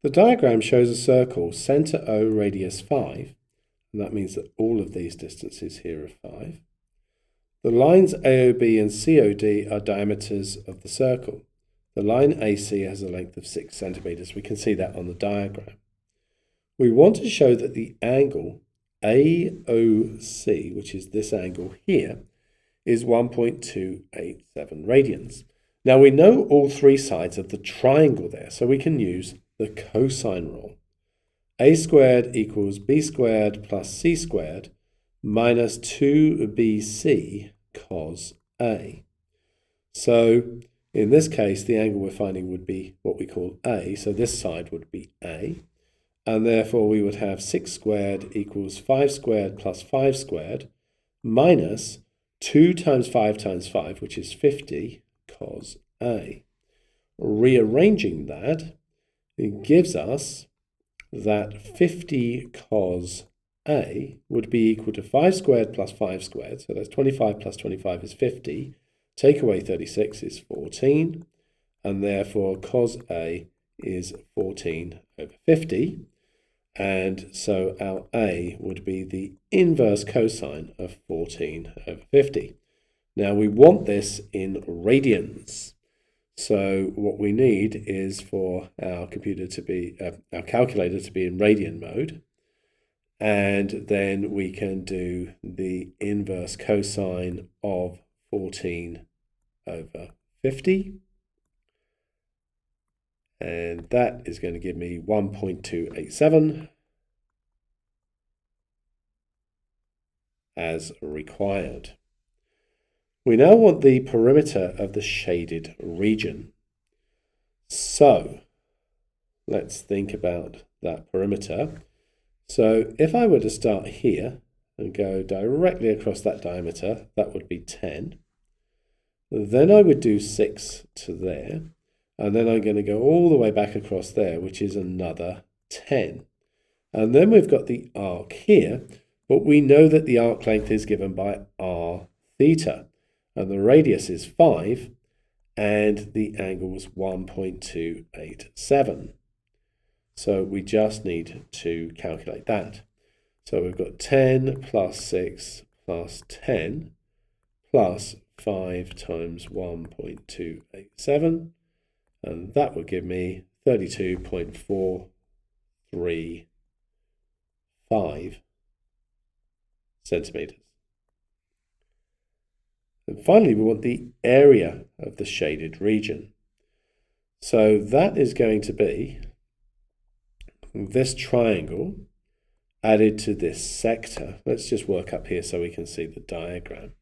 The diagram shows a circle, centre O, radius 5, and that means that all of these distances here are 5. The lines AOB and COD are diameters of the circle. The line AC has a length of 6 centimeters. We can see that on the diagram. We want to show that the angle AOC, which is this angle here, is 1.287 radians. Now we know all three sides of the triangle there, so we can use the cosine rule. A squared equals B squared plus C squared minus 2BC cos A. So in this case, the angle we're finding would be what we call A, so this side would be A, and therefore we would have 6 squared equals 5 squared plus 5 squared minus 2 times 5, which is 50 cos A. Rearranging that, it gives us that 50 cos A would be equal to 5 squared plus 5 squared, so that's 25 plus 25 is 50, take away 36 is 14, and therefore cos A is 14 over 50, and so our A would be the inverse cosine of 14 over 50. Now we want this in radians. So what we need is for our computer to be, our calculator to be in radian mode. And then we can do the inverse cosine of 14 over 50. And that is going to give me 1.287 as required. We now want the perimeter of the shaded region. So let's think about that perimeter. So if I were to start here and go directly across that diameter, that would be 10. Then I would do 6 to there. And then I'm going to go all the way back across there, which is another 10. And then we've got the arc here, but we know that the arc length is given by r theta. And the radius is 5, and the angle was 1.287. So we just need to calculate that. So we've got 10 plus 6 plus 10 plus 5 times 1.287, and that would give me 32.435 centimeters. And finally, we want the area of the shaded region. So that is going to be this triangle added to this sector. Let's just work up here so we can see the diagram.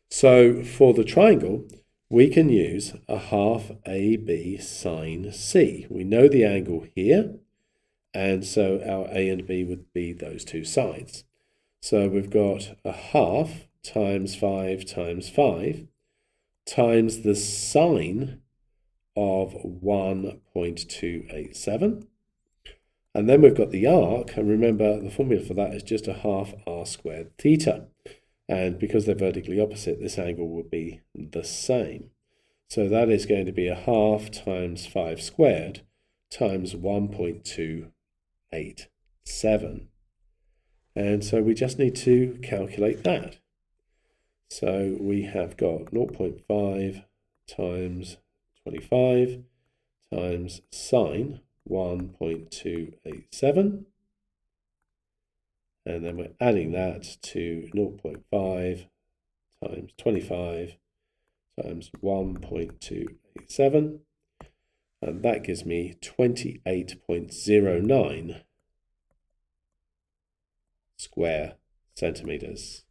So for the triangle, we can use a half AB sine C. We know the angle here, and so our A and B would be those two sides. So we've got a half times 5 times 5 times the sine of 1.287. And then we've got the arc, and remember the formula for that is just a half r squared theta. And because they're vertically opposite, this angle will be the same. So that is going to be a half times 5 squared times 1.287. And so we just need to calculate that. So we have got 0.5 times 25 times sine 1.287. And then we're adding that to 0.5 times 25 times 1.287. And that gives me 28.09 square centimeters.